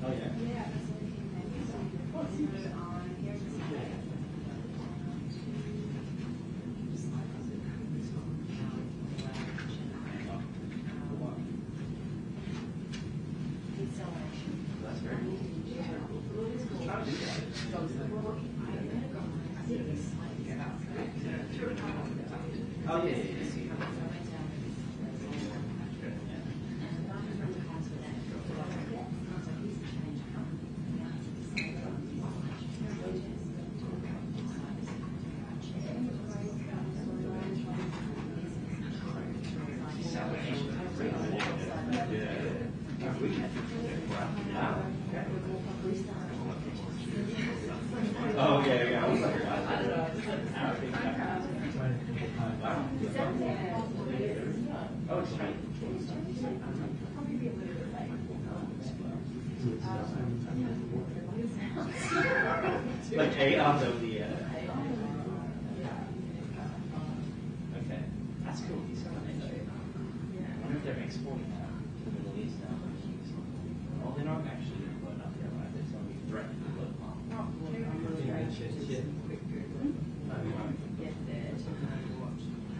Oh, yeah. That's very cool. Trying to do that. Oh, yeah, yeah, yeah. Oh, yeah, yeah. I was like, oh, it's right. Like AR of the okay. That's cool. I wonder if they're exporting that to the Middle East now. Well, they're not actually going to blow it up there, right? They're going to be threatened to blow it up.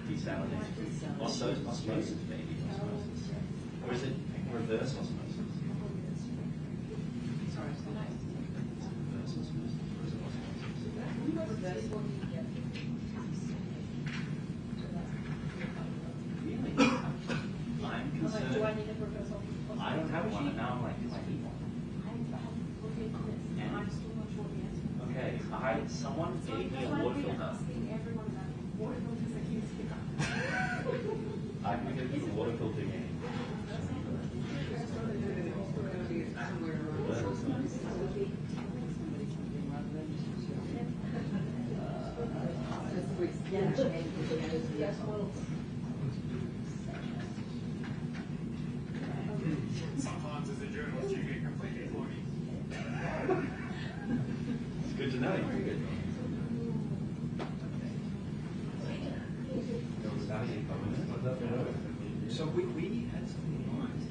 Desalination. Osmosis, maybe. Osmosis. Or is it reverse osmosis? I'm concerned. Do I need a professional? I don't have one, and now I'm like, do I need one? And I'm still not sure the answer. Okay, someone gave me a water filter. Water filters are huge. I can get the water filter game. Sometimes as a journalist you get completely foggy. It's good to know. Very good. So we had something in mind.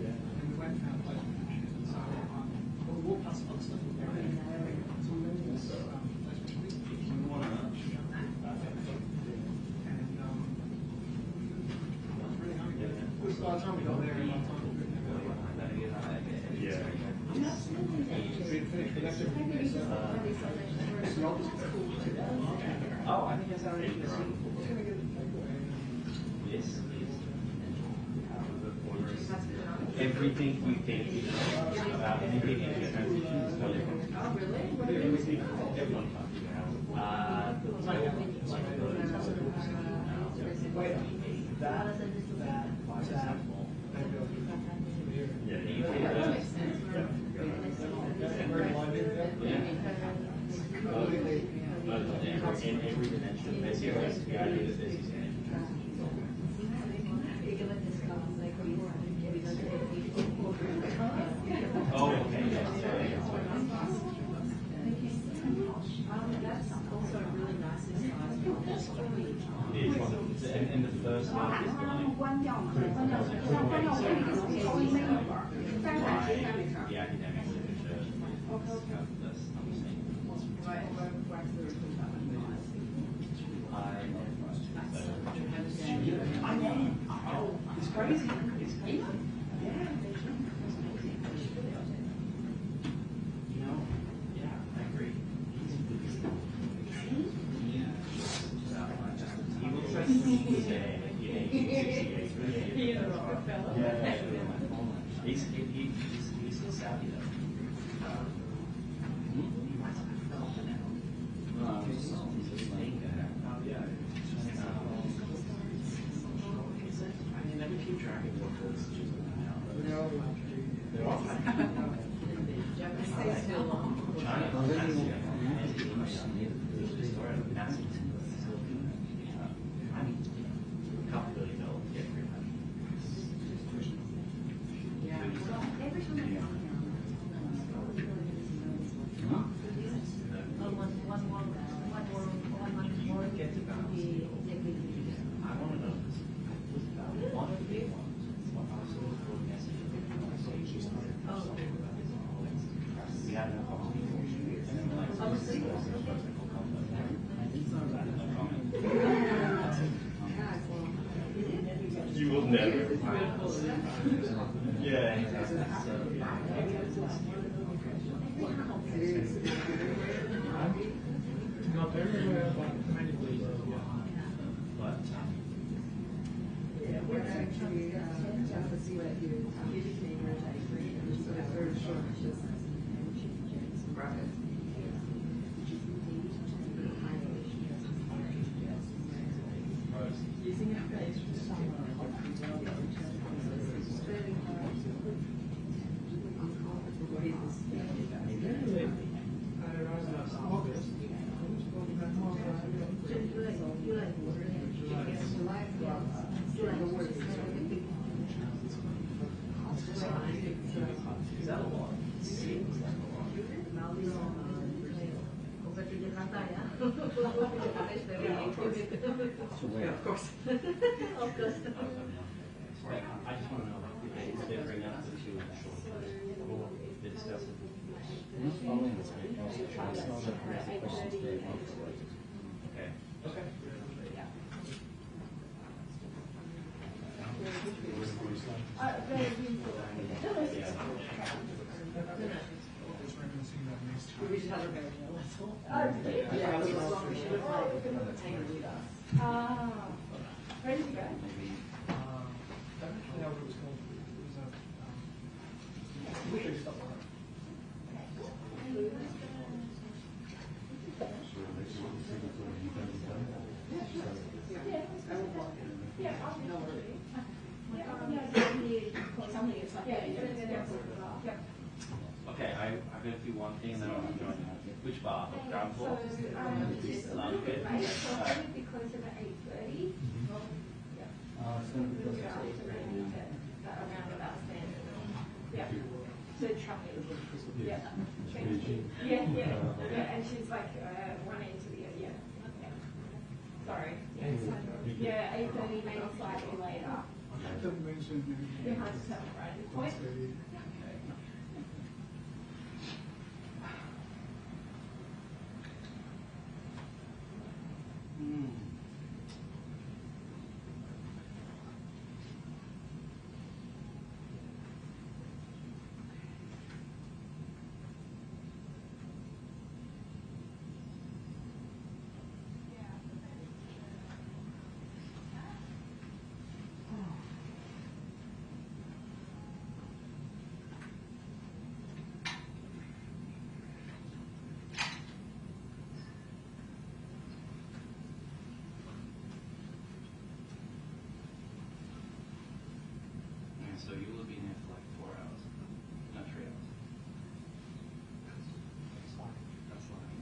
And we went and found place. So we'll walk past other stuff. If you want to. And by the time we got there, Oh, I think that's how it is. Yes. Everything you think about anything in the transition is totally wrong. Oh, really? Everything, everyone. In every dimension, basically, the idea that this is oh, okay. That's also really nice size. And the first one is the academic literature. I know. It's crazy. It's crazy. Yeah. You know, yeah, I agree. He looks like he's he's still savvy though. He writes a couple now. He's laying there. I mean, let me keep track of what books she's putting out. They're all I want to know one of the big ones. You will never. Yeah, exactly. Not everywhere, but many places, yeah. But Yeah, we're actually, just to see what you, kitty neighbors, I agree, and so it's very short, just. Right. Using it for extra summer. Generally, I arrived last August. is that a lot? Seems like a lot. Of course. Of course. I just want to know if they bring up the two short or if they discuss it. Following this week, also trying to solve the questions very well. Okay. Okay. We should have a very yeah, I was wrong. We should have like taken a lead off. Where did you go? I don't know what it was called. It was a big stuff. I will walk in. No worries. Okay, I've got to do one thing and then I'll join you. Which bar? Ground floor? Just Lounge bed? right, so I would be closer to 8:30. It's going to be closer to 8:30. Around about then. Yeah. So traffic. Yeah. Beijing. Yeah, and she's like running to the yeah. Sorry. Yeah, 8:30, maybe slightly later. Don't mention You have to tell right point. So you will be in there for like 4 hours, not 3 hours. That's fine. That's fine.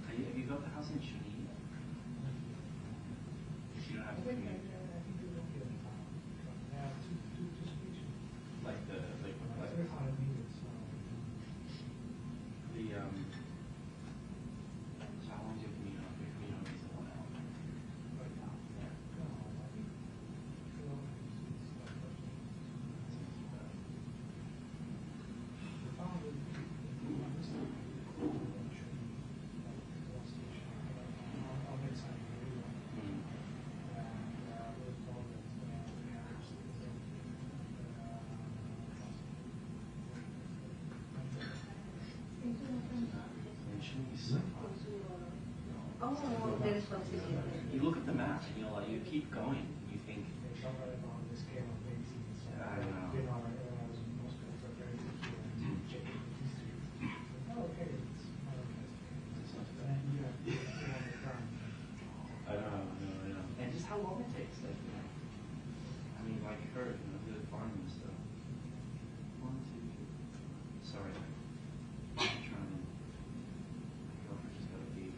Have you got the house in Chile? You don't have to commute. Like the so how long do you commute on? Your commute on is 1 hour. And Chile is so far. Oh, there is one city. You look at the map and you're like, you keep going and you think, I don't know. I know. And just how long it takes, like, you know. I mean, like her, you know, the farming and stuff. 1, 2, sorry. I'm trying to, my girlfriend just got a big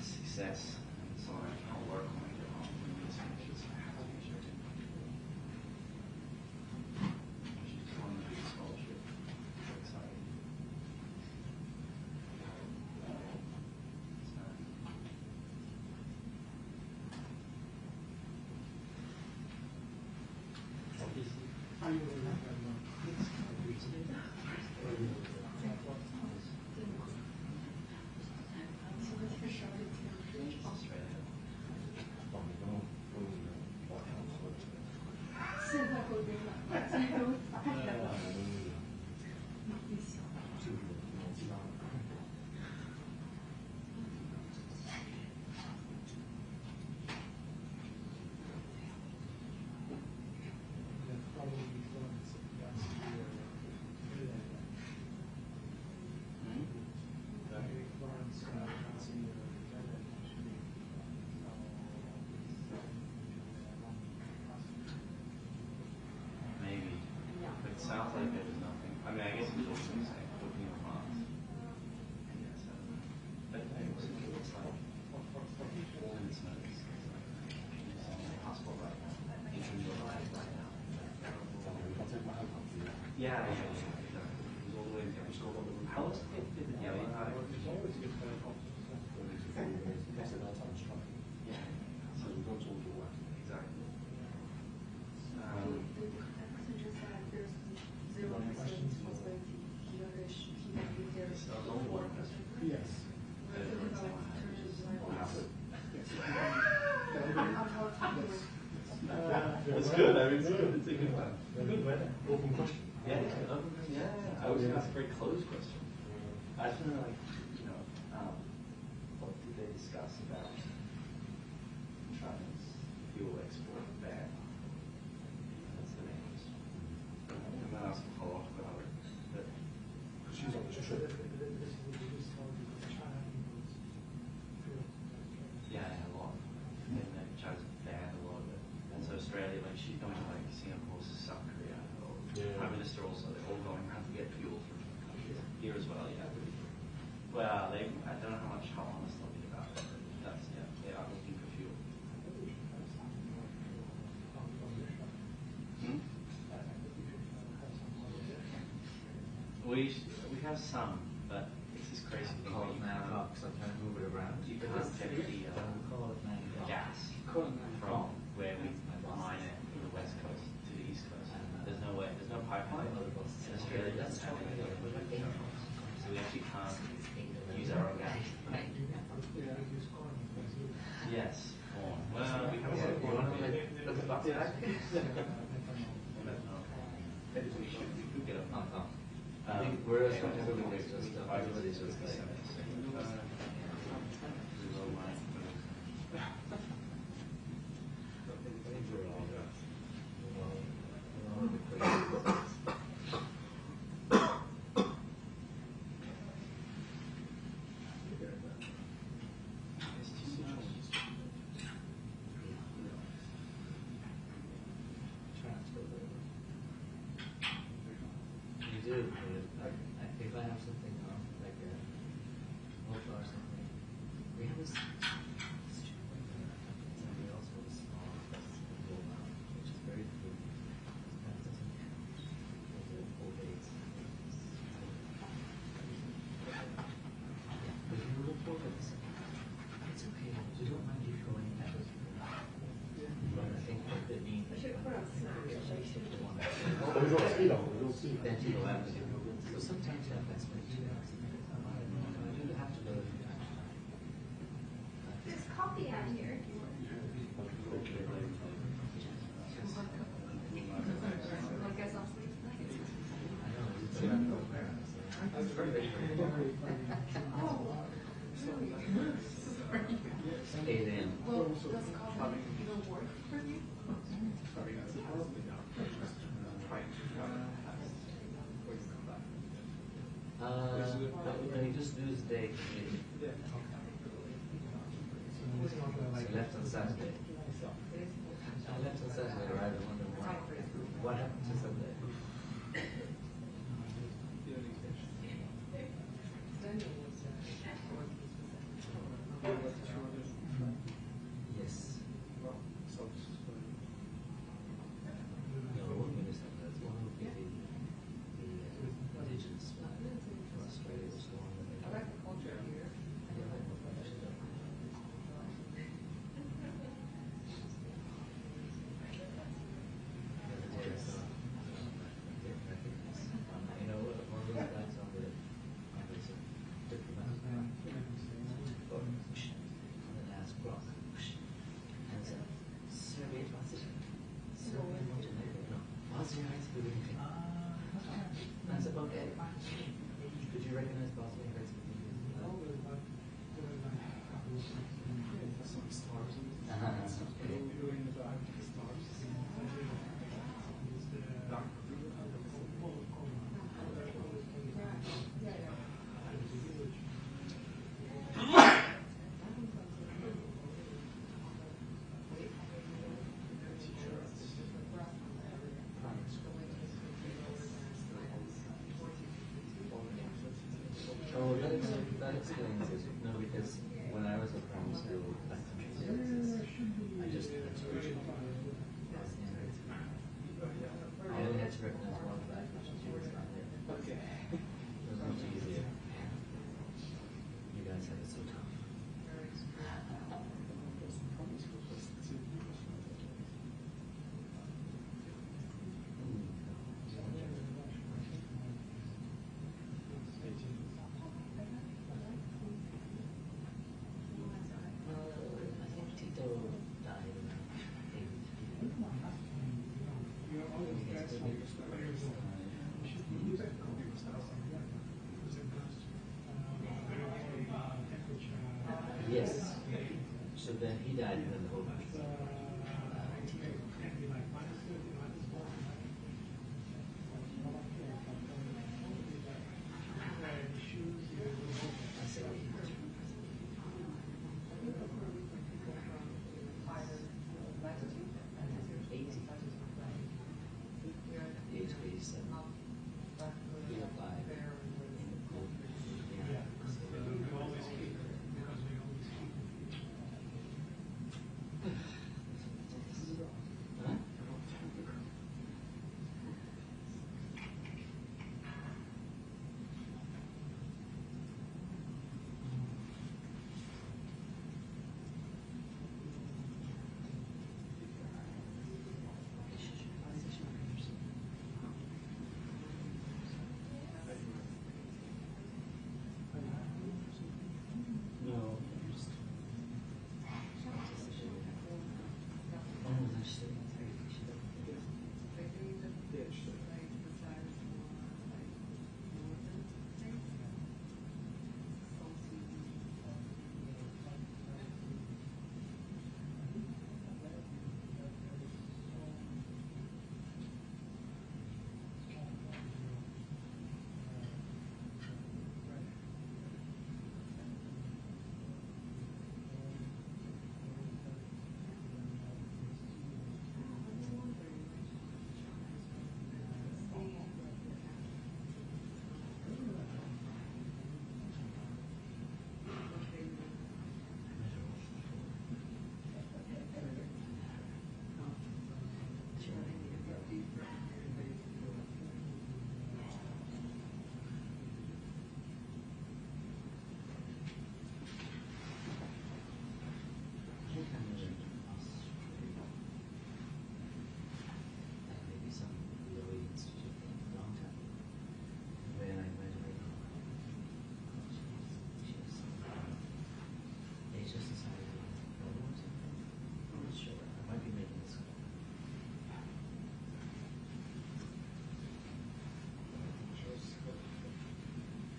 success. So I'll work when I get home when this finishes. I have to make sure I can. She's just won the big scholarship. So excited. Maybe. But it sounds like there was nothing. I mean, I guess it's also the same. Looking at France. Yes, I don't know. But it's like 4 minutes notice. It's like it's on the passport right now. Entering your life right now. Yeah, yeah, yeah. It was all the way down. How was it? Yeah, yeah. Exactly. That was only one question. Yes. It's good. I mean, it's good. It's a good one. Good weather. Open question. Yeah, I was going to ask a very closed question. I just want to like, what did they discuss about China's fuel export ban? That's the main question. I'm going to ask a follow-up about it. But She's on the trip. yeah, a lot. And then China's banned a lot of it. And so Australia, like like Singapore, South Korea, or Prime Minister also, they're all going around to get fuel from here as well, yeah. Well, I don't know how honest they'll be about it, but that's, yeah, they are looking for fuel. We have some, but it's this crazy thing where you can't move it around. You can't get the gas from where we mine it from the west coast to the east coast. There's no pipeline. And Australia doesn't have any so we actually can't use our own gas. Yes, corn. Well, we have a lot of corn. We should get a pump up. Whereas everybody's just if I have something like a motor or something, we have this somebody else with a small which is very good. That doesn't the old days. But if you look forward, it's okay. We don't mind you going that way. But I think that the need I should put on Snap. that you know after. So sometimes you have that space. You have to go. There's coffee out here. Like guys off sleep. I know. 8 a.m. Well, does coffee even work for you? When you just lose the day, so left on Saturday. I left on Saturday, right? I wonder what happened to Sunday. Yes. No, it won't be this one. It's one of the indigenous from Australia was the one that they I like the culture here. explains it. No, because when I was at primary school, backcountry services, I just had to read it. I only had to recognize one flag, which was yours not there. Okay. It was much easier. You guys have it so tough. I think Tito died around 80. Yes. So then he died and then the whole bunch. I say we.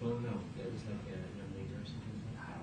Well, no, that was like a young leader or something like that.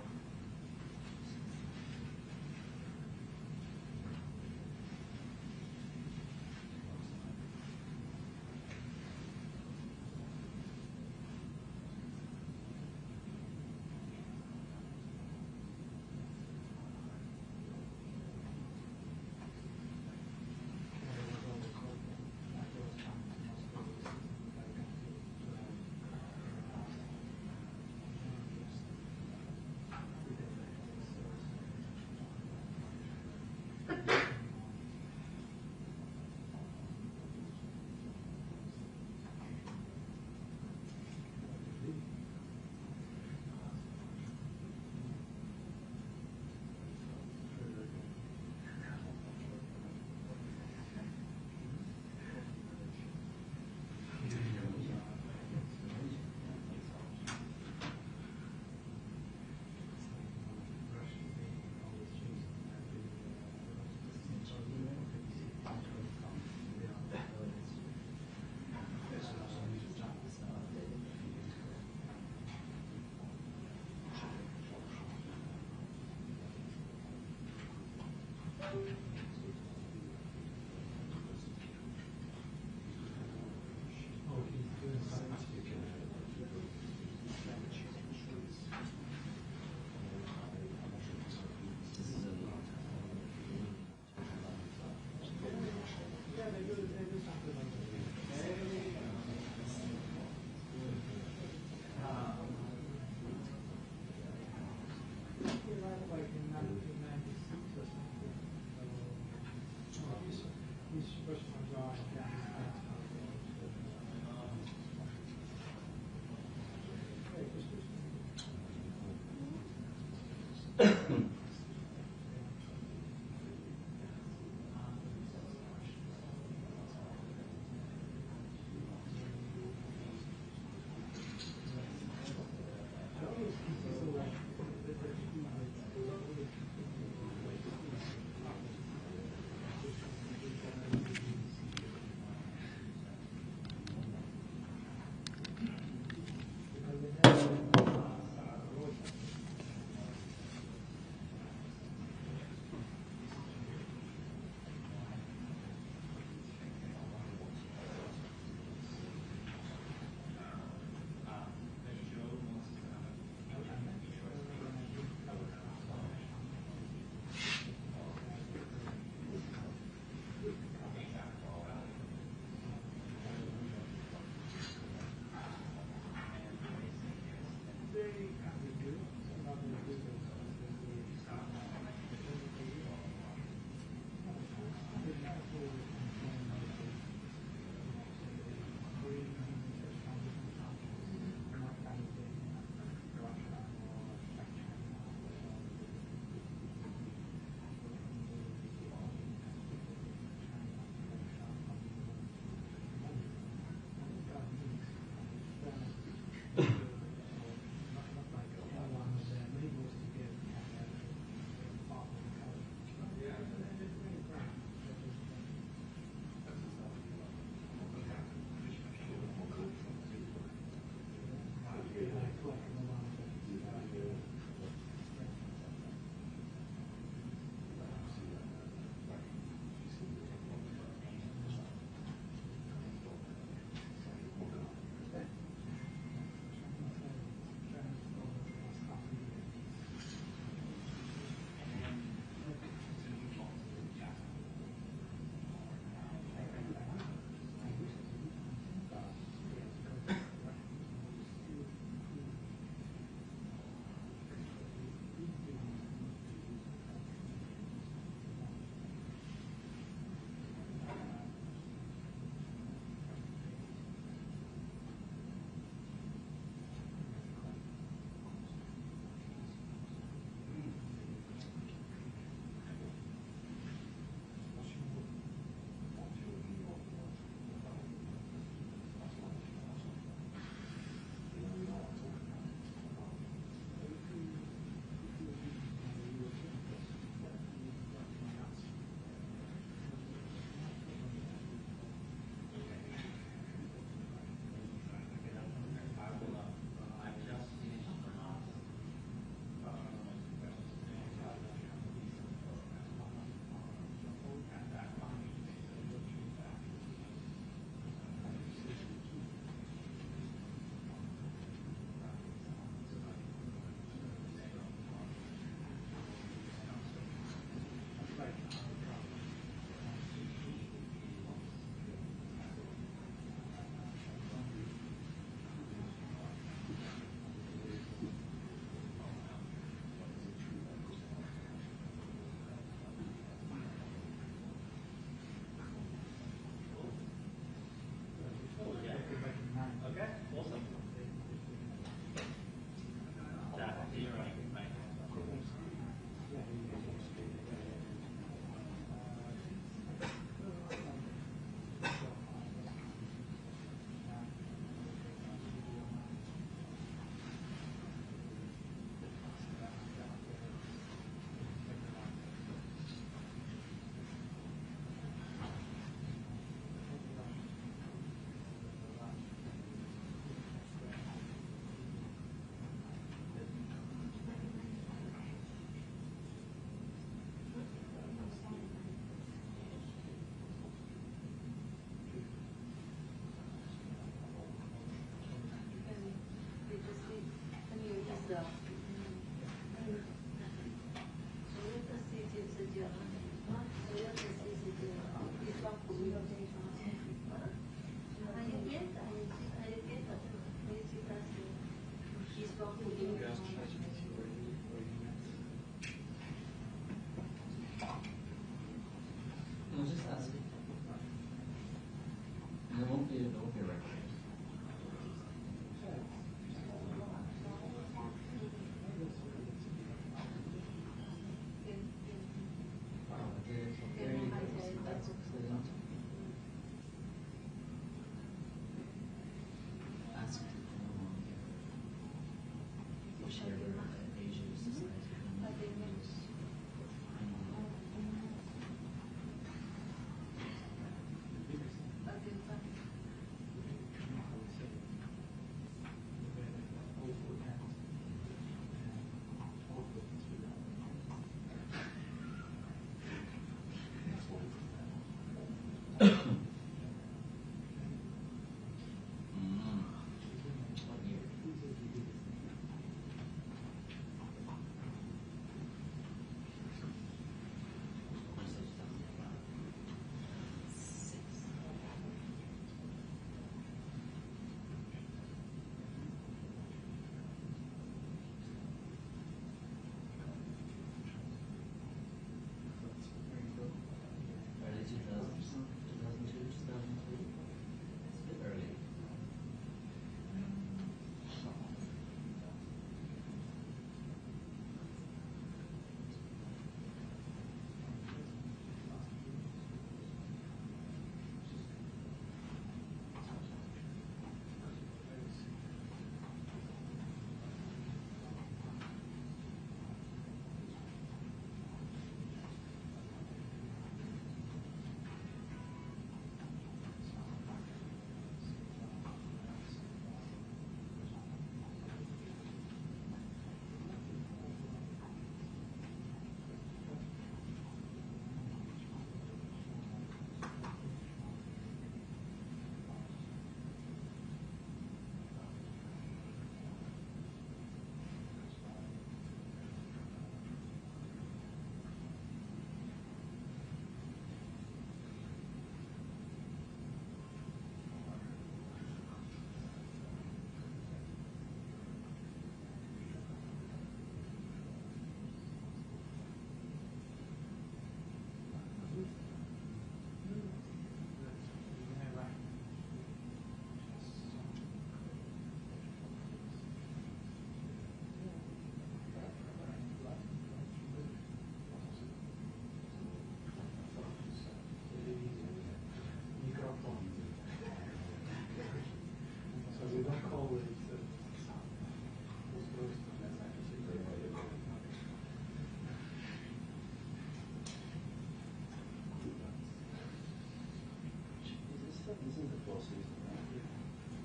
all season. Right?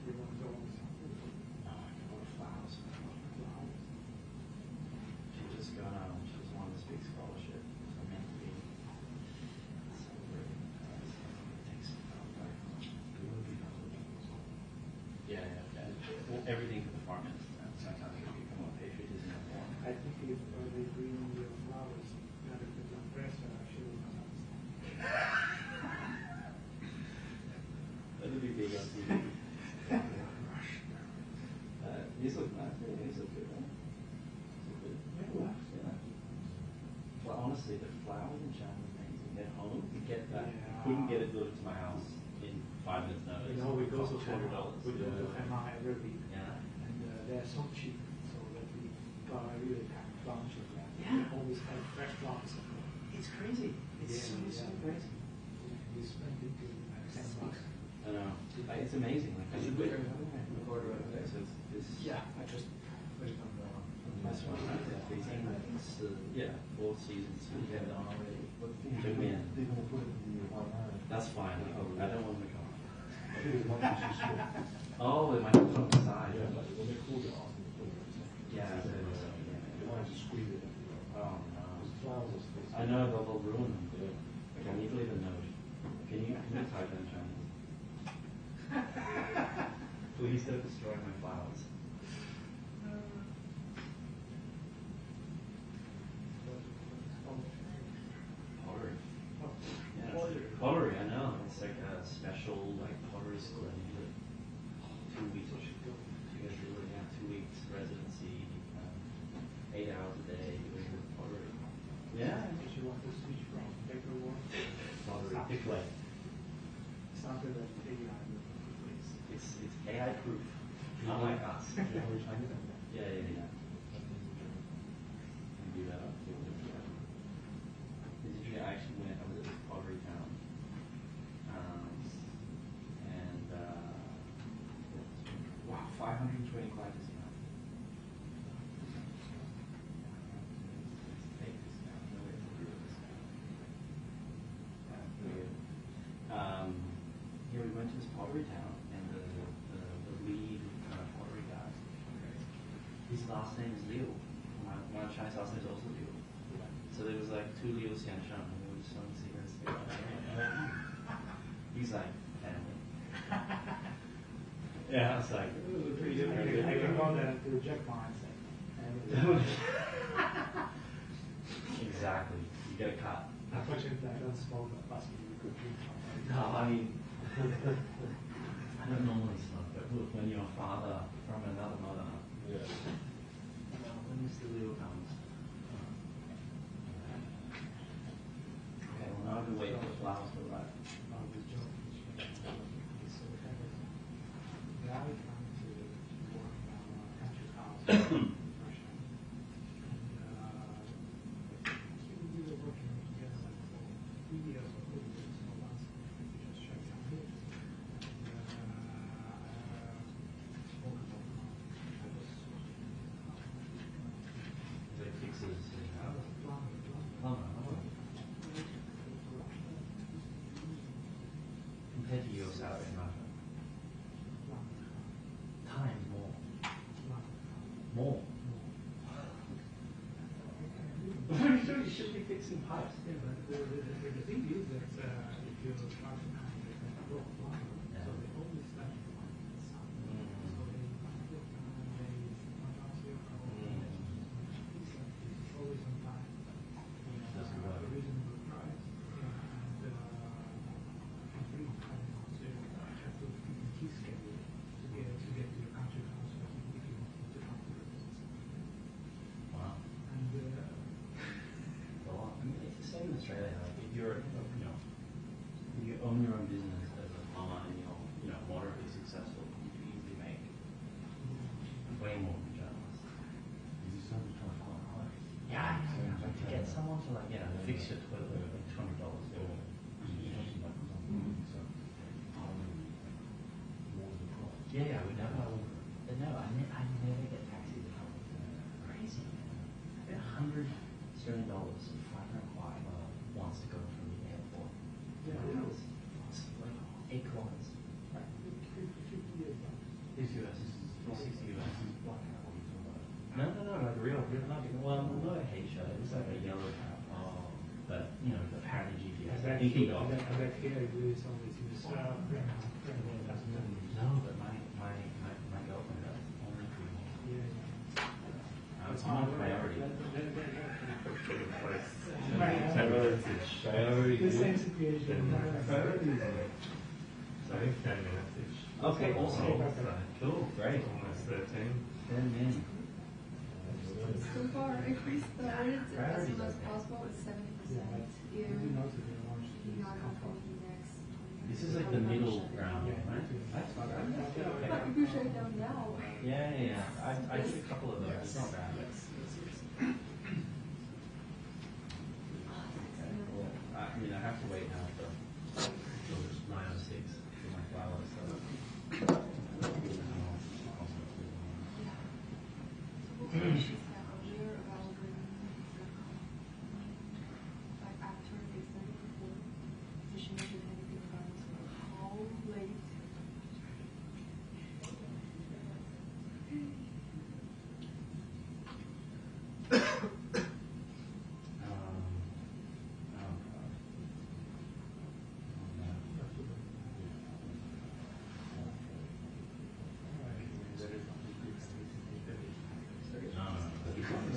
We want to go on No, I can order flowers. She just got she just won this big scholarship. So I'm meant to be celebrating. Thanks. Yeah, yeah, okay. Well, everything for the farm is so I can't become a patriot isn't anymore. I think if they bring your flowers, not if it's on press, she will not understand. That'd be big on TV. These look nice. Yeah, these look good, right? These look good. Yeah. Well, honestly, the flowers in China are amazing. At home, you get that. Yeah. Couldn't get it delivered to my house in 5 minutes notice. You know, we go to $200. We go to Hema every week, Yeah. and they're so cheap, so that we buy a really packed bunch of them. Yeah. We always have fresh flowers. It's crazy. It's Yeah, so yeah. crazy. We spend it to $10. I know. It's amazing. Like, Is it bigger? Recorder over there. So it's I just put it on the this one, right? Yeah, Beijing. It's, yeah, 4 seasons. You get it on already. What the They're going to put it in the one hour. That's fine. I don't want them to come. It might be too small. Oh, it might come from the side. Yeah, but when they cool it off, they put it in. Yeah, They want to squeeze it. Oh, no. Because flowers are supposed to. I know they'll ruin them. Yeah. Okay, I need to leave a note. Can you type in Chinese? Please don't destroy my flowers. Pottery. Yeah, pottery, I know. It's like a special like pottery school. I need 2 weeks. You guys do it, yeah, 2 weeks residency, 8 hours a day doing pottery. Yeah. If you want to switch from paperwork, Pottery. Pick like. something that AI will replace. It's AI proof. Unlike us. You know which I get? Yeah. Can do that up too. This year I actually went. I was at this pottery town, and wow, 520 classes now. Take this now. No way to do this now. Yeah, weird. Yeah, we went to this pottery town, and the lead pottery guy. His last name is Liu. My Chinese last name is also Liu. So there was like 2 Liu Xianshan, and we were just on cigarettes together. He's like family. Yeah, it's like pretty different. I can go there to reject mindset. Exactly. You get a cut. Unfortunately, I don't smoke, but you could drink something. No, I mean, I don't normally smoke, but look, when you're a father from another mother, Yeah. when Mr. Leo comes. Okay, well now I can wait for the flowers to arrive. So we have a guy trying to work on a country house in Russia. And we were working together like for 3 years or 4 years, so once we just shut down here. Spoke about I was They fixes his house. plumber. Compared to your salary in Russia, times more. More. You should be fixing pipes. Yeah, but the thing is that if you're trying to come with a rock plumber, so they always like to find something. So they sometimes you it's always on time. Doesn't work. A reasonable price. And free time. So you have to keep a key schedule to get to your country house if you want to come to it. Wow. And Well, I mean, it's the same in Australia. Like, if you're, if you own your own business as a plumber and you're, moderately successful, you can easily make way more than journalists. Yeah, like to get someone to fix your toilet at like $200 or yeah, we never. No, I never get taxis at home. Crazy, man. $100 Australian flat wants to go from the airport. Yeah. It's like 8 kilometers. Right. bet You can go. I bet here it is always in the south. No, but my girlfriend does. Only for me. Yeah. It's not a priority. The same situation. Okay, awesome. Cool, great. Almost 13. 10 minutes. So far, increase the rates as soon as possible is 70%. You not going next. This is like the middle ground, right? That's not bad. But if you shut down now. Yeah. I did a couple of those. It's not bad. I mean, I have to wait now for 9:06 for my flowers. So.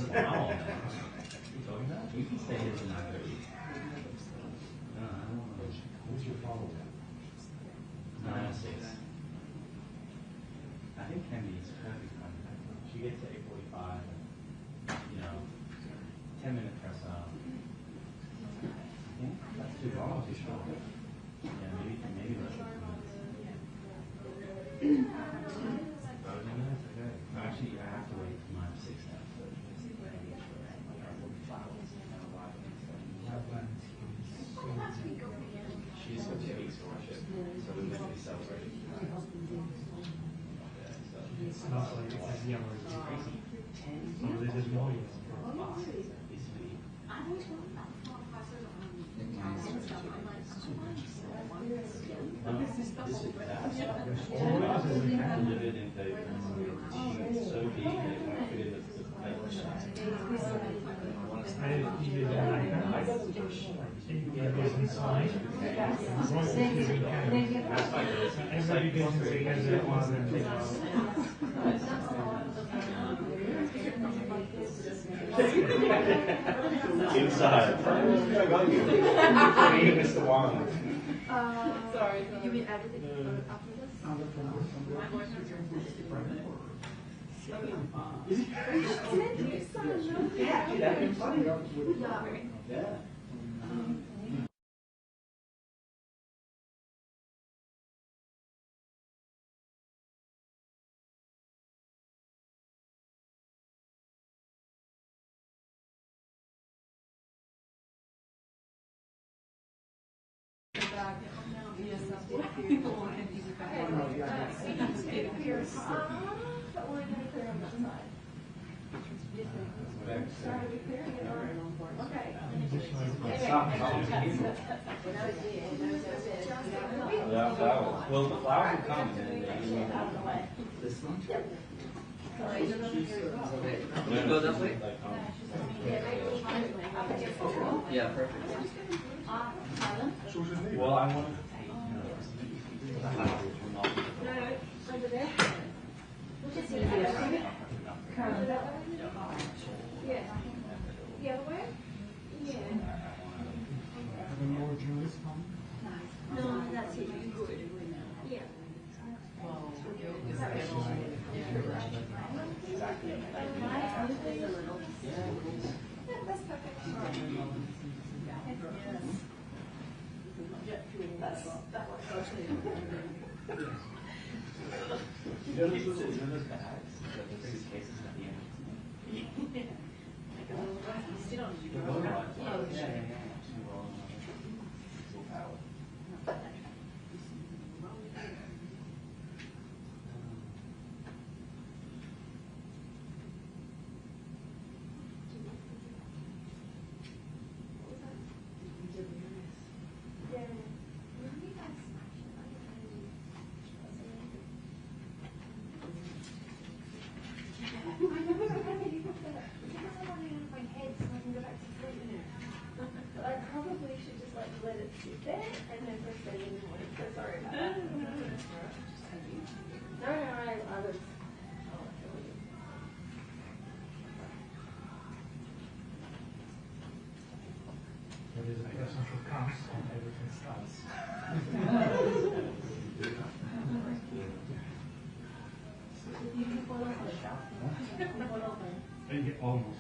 Wow. You talking about? You can stay here till 9:30. No, I don't want to. What's your follow-up? 9:06. I think Candy is perfect contact. She gets to 8:45 and, 10-minute press up. Yeah, that's too long, too short. Yeah, maybe less than 2 minutes. Actually, I have to wait till 9:06 now. She's got 2 weeks scholarship, so we're meant to be celebrating. It's not like it's a young or crazy. So this is more. This is that. Delivered in paper. It's so big that it won't fit in the paper. I usually don't like that. Yeah, there's some sign. Everybody gets together on the Inside. Mr. Wong. Sorry. You mean everything after this? Yeah, that'd be funny. Yeah. Well, the flowers will come and then This one? Can you go that way? Yeah, perfect. well, I wanted to take, The other way? Yeah. more journalists come. No, that's it. Yeah. That's perfect. That works. you know those bags, the suitcases at the end. Still on you. Yeah. Full power. like let it sit there, and then first thing in the morning. So sorry about that. No, I was. There is a person who comes and everything starts. Almost.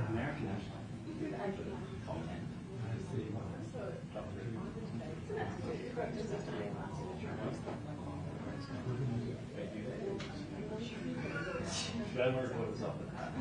American national. Should I work what was up with that?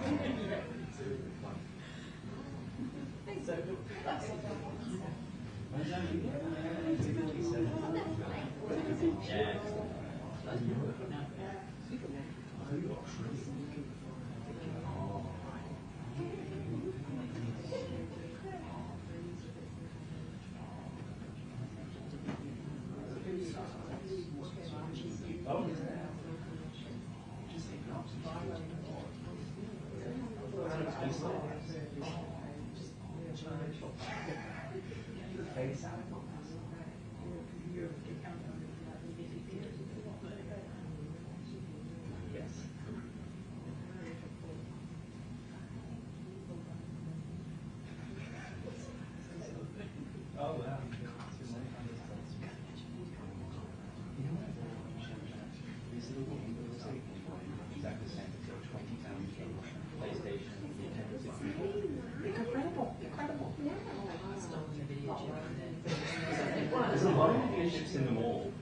Oh, wow. Exactly the same. 20 times PlayStation, Nintendo 64. Incredible. There's a lot of fish in the mold.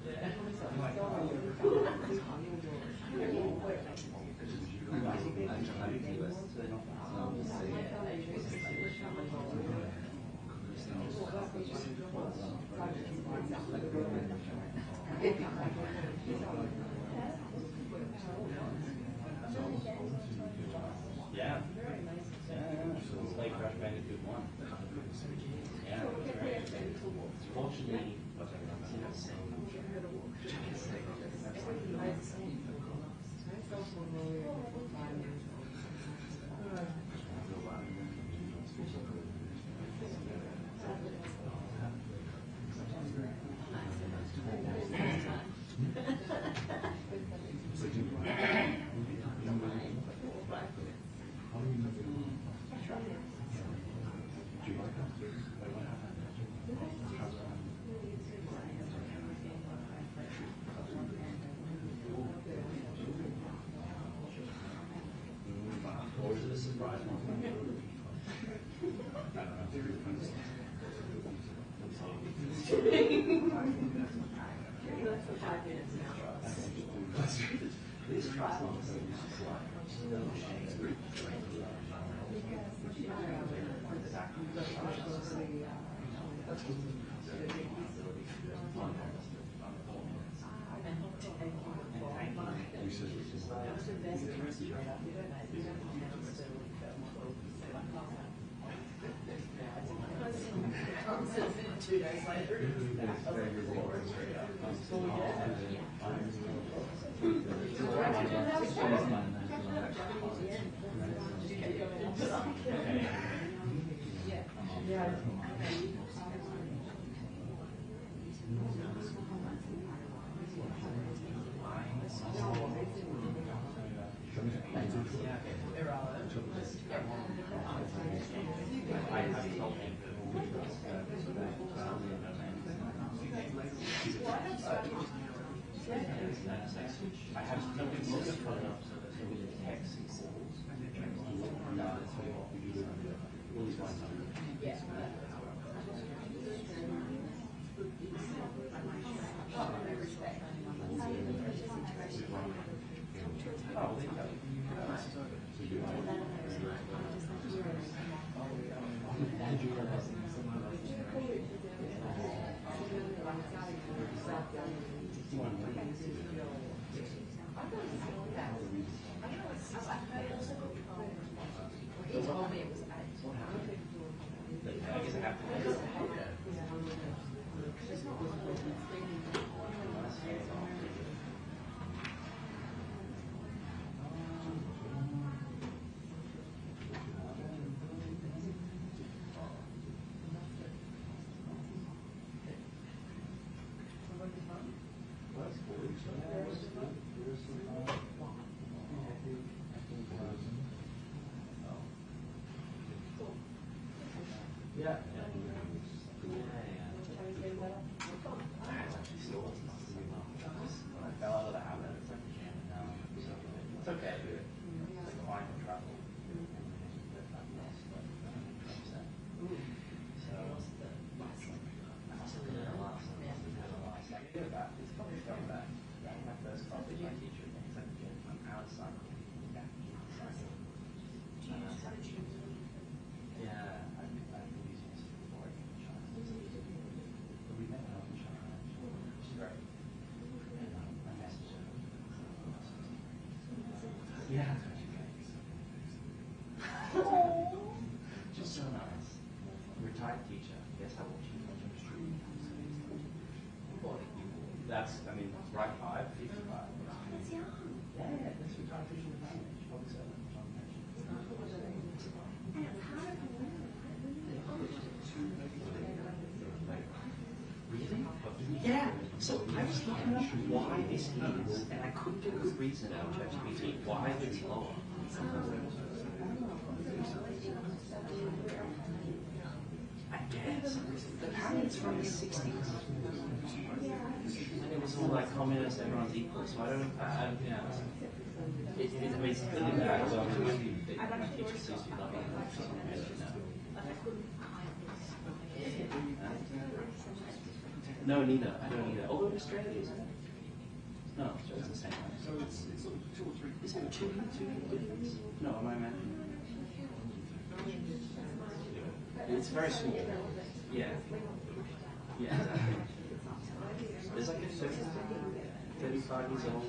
Yeah. It's like Crash Bandicoot 1. Yeah, it's very exciting. Fortunately, or is it a surprise? These triathlons Two days later. I have no consistency put up so that it will text equals. Yeah. He told me it was 8. I guess I have to. Yeah. I actually still wasn't when I fell out of the habit. It's like, it's okay. It's like fine for travel. So, I must have been at a loss. I gave it back. It's probably from that. My first class with my teacher. It's like, I'm out cycling. Yeah, I've been using this before in China. But we met her in China, which is great. And I messaged her. Yeah. She's so nice. Retired teacher. Guess how old she is? That's, I mean, right 55. That's young. Yeah, that's retired teacher in the family. She's probably 7. And it's hard to Really? Yeah. So I was looking up why this is, and I couldn't get a good reason out of ChatGPT why it's lower. I guess. Apparently it's from the 60s. And it was all like communist, everyone's equal, so I don't, yeah. I mean, it's clearly bad, although my teacher seems to be loving it. No, neither. I don't either. Although in Australia, isn't it? No, Australia's the same way. So it's sort of 2 or 3. Is it two difference? No, am I imagining? It's very small. Yeah. Yeah. There's like a 35 years old.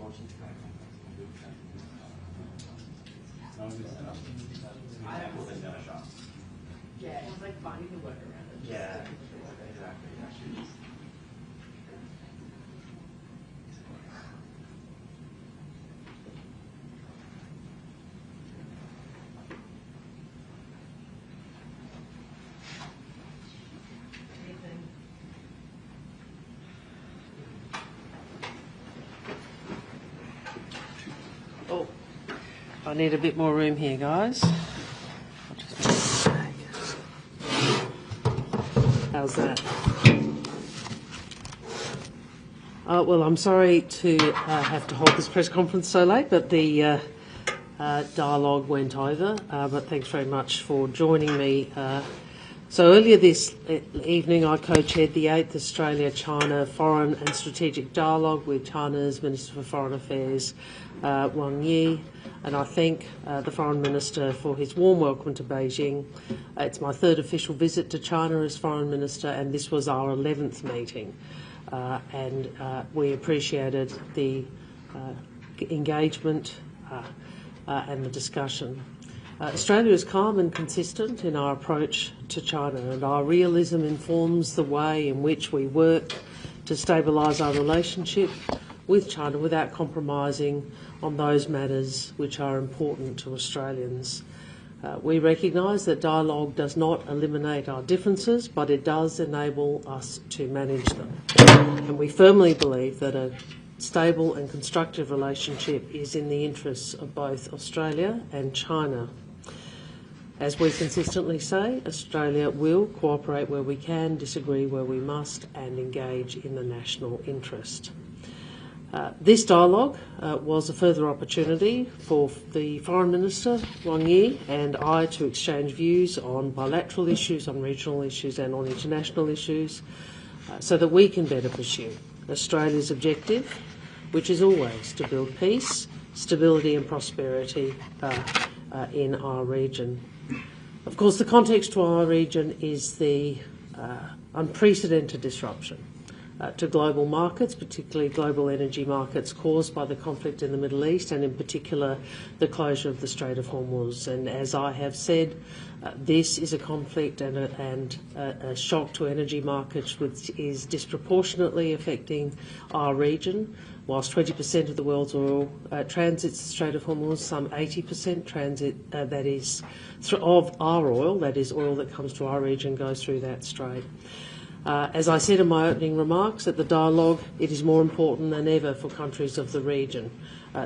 I have to a shot. Yeah, it's like finding the workaround. Yeah, exactly. Oh, I need a bit more room here, guys. How's that? Well, I'm sorry to have to hold this press conference so late, but the dialogue went over. But thanks very much for joining me. So earlier this evening, I co-chaired the 8th Australia-China Foreign and Strategic Dialogue with China's Minister for Foreign Affairs, Wong, and I thank the Foreign Minister for his warm welcome to Beijing. It's my third official visit to China as Foreign Minister, and this was our 11th meeting. And we appreciated the engagement and the discussion. Australia is calm and consistent in our approach to China, and our realism informs the way in which we work to stabilise our relationship with China without compromising on those matters which are important to Australians. We recognise that dialogue does not eliminate our differences, but it does enable us to manage them. And we firmly believe that a stable and constructive relationship is in the interests of both Australia and China. As we consistently say, Australia will cooperate where we can, disagree where we must, and engage in the national interest. This dialogue was a further opportunity for the Foreign Minister, Wong, and I to exchange views on bilateral issues, on regional issues and on international issues, so that we can better pursue Australia's objective, which is always to build peace, stability and prosperity in our region. Of course, the context to our region is the unprecedented disruption to global markets, particularly global energy markets caused by the conflict in the Middle East and in particular the closure of the Strait of Hormuz. And as I have said, this is a conflict and a shock to energy markets which is disproportionately affecting our region. Whilst 20% of the world's oil transits the Strait of Hormuz, some 80% transit that is of our oil, that is oil that comes to our region, goes through that strait. As I said in my opening remarks at the dialogue, it is more important than ever for countries of the region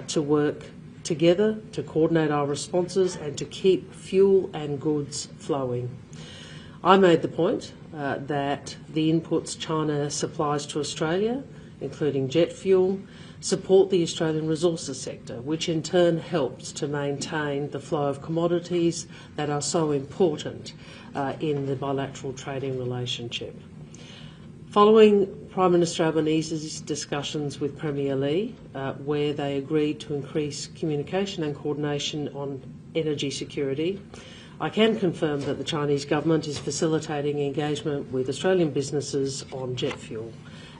to work together, to coordinate our responses and to keep fuel and goods flowing. I made the point that the inputs China supplies to Australia, including jet fuel, support the Australian resources sector, which in turn helps to maintain the flow of commodities that are so important in the bilateral trading relationship. Following Prime Minister Albanese's discussions with Premier Li, where they agreed to increase communication and coordination on energy security, I can confirm that the Chinese government is facilitating engagement with Australian businesses on jet fuel,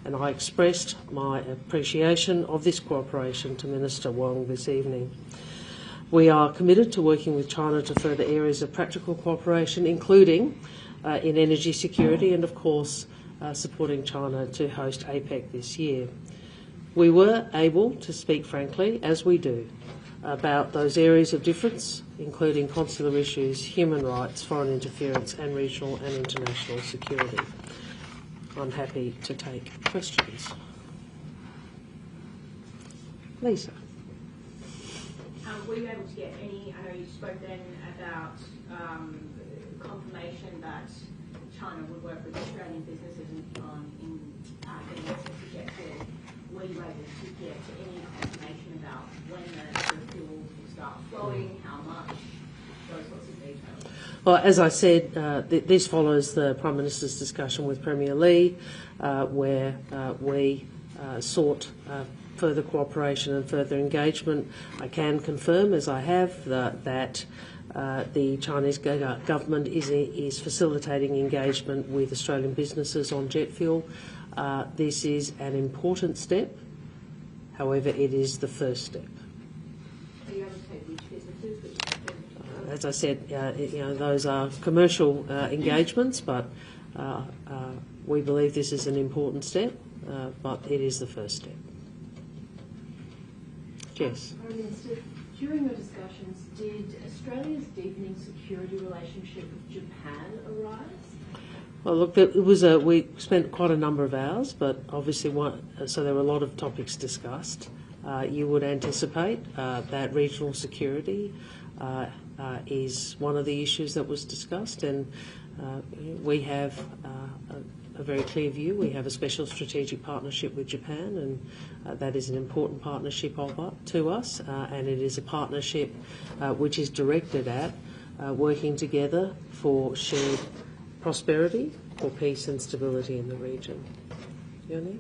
and I expressed my appreciation of this cooperation to Minister Wong this evening. We are committed to working with China to further areas of practical cooperation, including in energy security and, of course, supporting China to host APEC this year. We were able to speak frankly, as we do, about those areas of difference, including consular issues, human rights, foreign interference and regional and international security. I'm happy to take questions. Lisa. Were you able to get any, I know you spoke then about confirmation that China would work with Australian businesses in getting access to jet fuel. Were you able to get any information about when the fuel will start flowing, how much, those sorts of details? Well, as I said, this follows the Prime Minister's discussion with Premier Li, where we sought further cooperation and further engagement. I can confirm, as I have, that the Chinese government is facilitating engagement with Australian businesses on jet fuel. This is an important step However, it is the first step. Are you able to say which businesses? As I said, those are commercial engagements, but we believe this is an important step, but it is the first step. Jess. Prime Minister, during your discussions, did Australia's deepening security relationship with Japan arise? Well, look, we spent quite a number of hours, but obviously so there were a lot of topics discussed. You would anticipate that regional security is one of the issues that was discussed, and we have a very clear view. We have a special strategic partnership with Japan, and that is an important partnership to us, and it is a partnership which is directed at working together for shared prosperity, for peace and stability in the region. Yoni?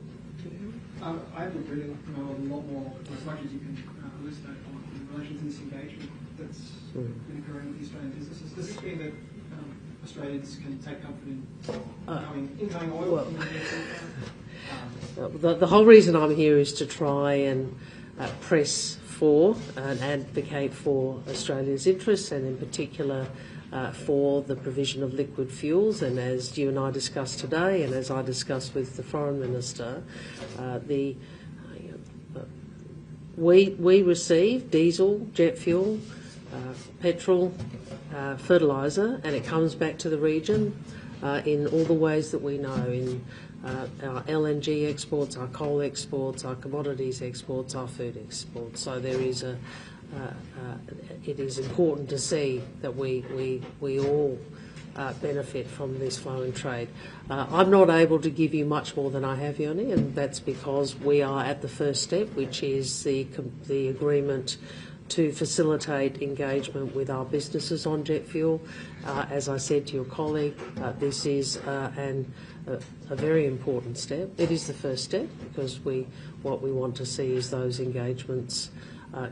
I would really like to know a lot more, as much as you can elucidate on in relation to this engagement that's been occurring with the Australian businesses. Does this mean that Australians can take comfort in incoming oil from the future? The whole reason I'm here is to try and press for and advocate for Australia's interests, and in particular for the provision of liquid fuels. And as you and I discussed today, and as I discussed with the Foreign Minister, we receive diesel, jet fuel, petrol, fertiliser, and it comes back to the region in all the ways that we know, in our LNG exports, our coal exports, our commodities exports, our food exports. So there is it is important to see that we all benefit from this flowing trade. I'm not able to give you much more than I have, Yoni, and that's because we are at the first step, which is the agreement to facilitate engagement with our businesses on jet fuel. As I said to your colleague, this is a very important step. It is the first step because what we want to see is those engagements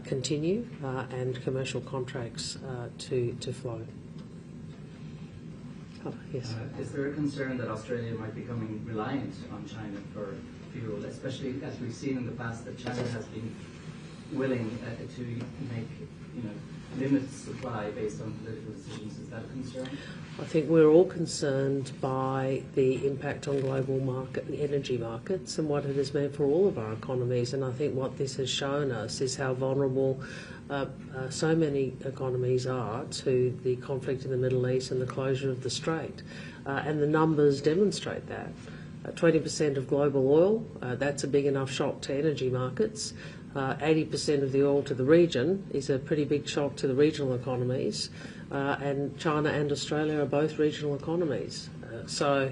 continue and commercial contracts to flow. Oh, yes. Is there a concern that Australia might be becoming reliant on China for fuel, especially as we've seen in the past that China has been willing to make, limit supply based on political decisions? Is that a concern? I think we're all concerned by the impact on global energy markets and what it has meant for all of our economies. And I think what this has shown us is how vulnerable so many economies are to the conflict in the Middle East and the closure of the Strait. And the numbers demonstrate that. 20% of global oil, that's a big enough shock to energy markets. 80% of the oil to the region is a pretty big shock to the regional economies, and China and Australia are both regional economies. So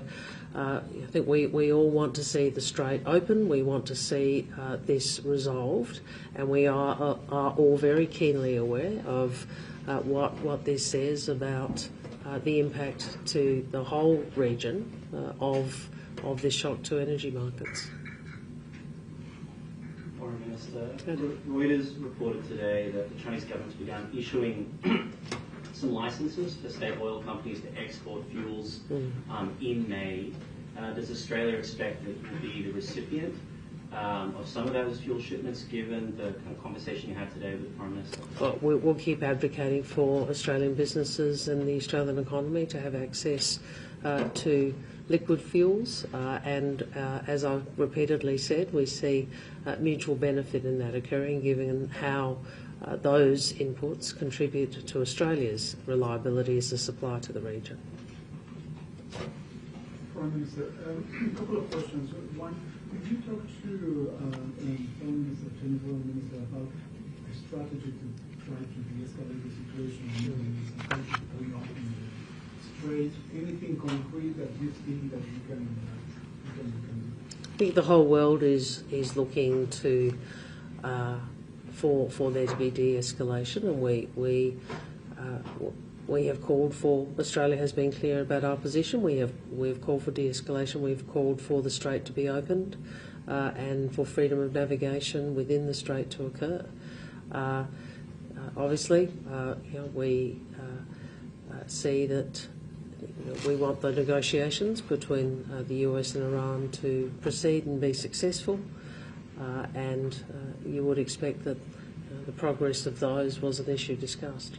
I think we all want to see the Strait open, we want to see this resolved, and we are all very keenly aware of what this says about the impact to the whole region of this shock to energy markets. Foreign Minister, Reuters reported today that the Chinese government's begun issuing some licenses for state oil companies to export fuels in May. Does Australia expect that it will be the recipient of some of those fuel shipments, given the kind of conversation you had today with the Foreign Minister? Well, we'll keep advocating for Australian businesses and the Australian economy to have access to liquid fuels, and as I've repeatedly said, we see mutual benefit in that occurring, given how those inputs contribute to Australia's reliability as a supplier to the region. Prime Minister, a couple of questions. One, did you talk to Foreign Minister, Chinese Foreign Minister, about a strategy to try to de-escalate the situation in the country going on in the Strait? Anything concrete that you think that you can do? I think the whole world is looking to for there to be de-escalation, and we have called for. Australia has been clear about our position. We've called for de-escalation. We've called for the Strait to be opened and for freedom of navigation within the Strait to occur. Obviously, we see that. We want the negotiations between the US and Iran to proceed and be successful. and you would expect that the progress of those was an issue discussed.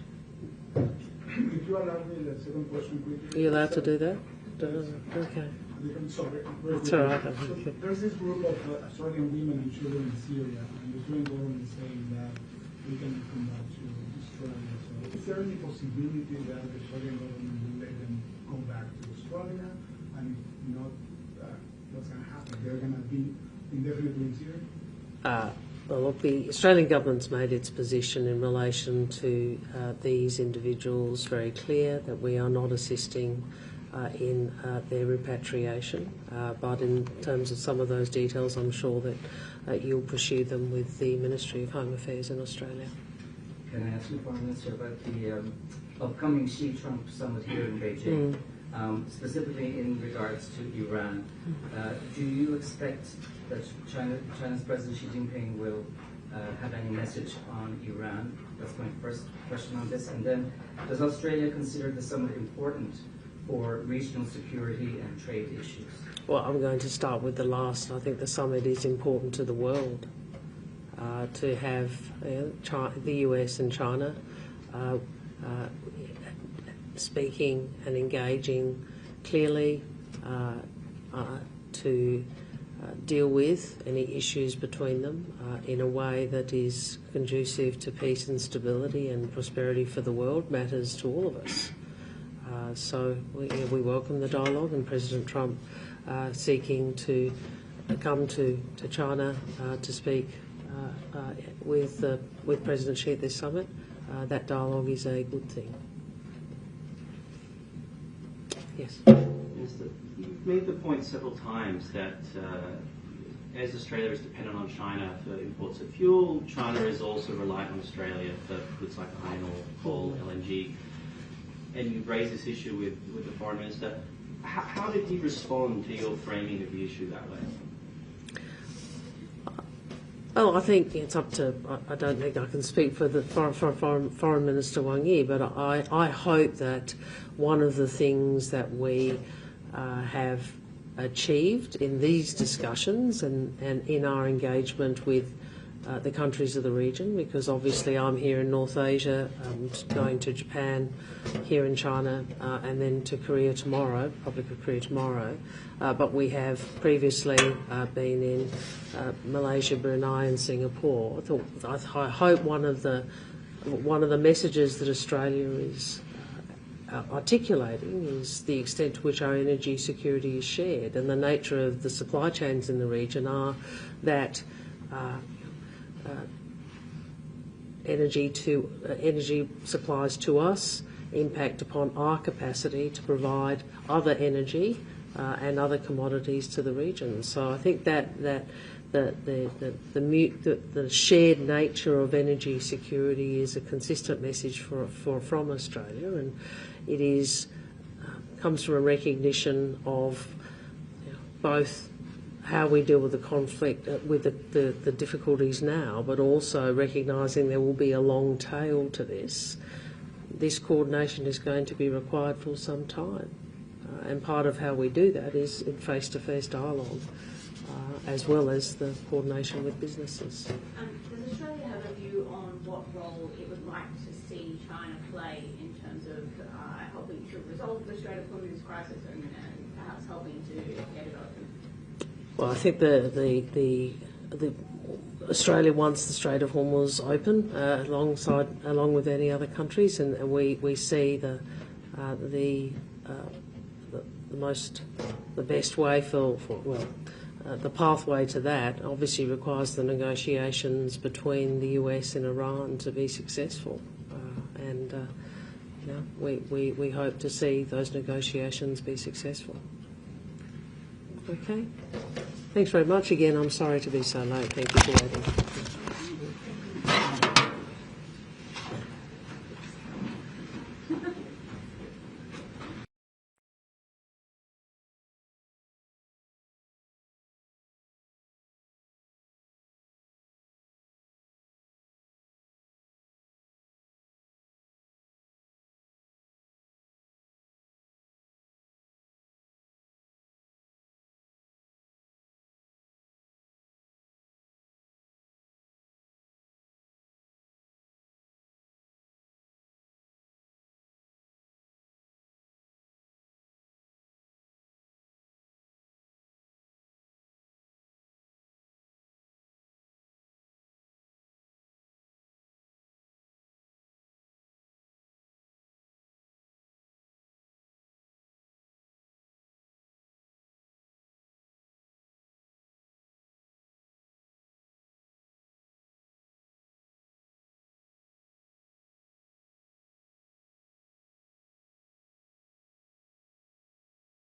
If you allow me the second question quickly. Are you allowed to do that? Okay. I'm sorry. That's all right. So there's this group of Australian women and children in Syria, and the Australian government is saying that we can come back to Australia. So is there any possibility that the Australian government will let them go back to Australia? And if not, what's going to happen? They're going to be indefinitely in Syria? Well, look, the Australian government's made its position in relation to these individuals very clear that we are not assisting in their repatriation, but in terms of some of those details, I'm sure that you'll pursue them with the Ministry of Home Affairs in Australia. Can I ask you, Foreign Minister, about the upcoming Xi-Trump summit here in Beijing, specifically in regards to Iran? Do you expect that China's President Xi Jinping will have any message on Iran? That's my first question on this. And then, does Australia consider the summit important for regional security and trade issues? Well, I'm going to start with the last. I think the summit is important to the world. To have the US and China speaking and engaging clearly to deal with any issues between them in a way that is conducive to peace and stability and prosperity for the world matters to all of us. So we welcome the dialogue, and President Trump seeking to come to China to speak with President Xi at this summit. That dialogue is a good thing. Yes. You've made the point several times that as Australia is dependent on China for imports of fuel, China is also reliant on Australia for goods like iron ore, coal, LNG. And you raised this issue with the Foreign Minister. How did he respond to your framing of the issue that way? Well, I think it's up to, I don't think I can speak for the Foreign Minister Wong, but I hope that one of the things that we have achieved in these discussions and in our engagement with the countries of the region, because obviously I'm here in North Asia, going to Japan, here in China, and then to Korea tomorrow, Republic of Korea tomorrow. But we have previously been in Malaysia, Brunei and Singapore. I hope one of the messages that Australia is articulating is the extent to which our energy security is shared, and the nature of the supply chains in the region are that energy supplies to us impact upon our capacity to provide other energy and other commodities to the region. So I think that the shared nature of energy security is a consistent message from Australia, and it is comes from a recognition of both how we deal with the conflict, with the difficulties now, but also recognising there will be a long tail to this. This coordination is going to be required for some time. And part of how we do that is in face-to-face dialogue, as well as the coordination with businesses. Does Australia have a view on what role it would like to see China play in terms of helping to resolve the Strait of Hormuz crisis and perhaps helping to get it open? Well, I think the Australia wants the Strait of Hormuz open along with any other countries, and we see the best way the pathway to that obviously requires the negotiations between the US and Iran to be successful, and we hope to see those negotiations be successful. Okay. Thanks very much again. I'm sorry to be so late. Thank you for waiting.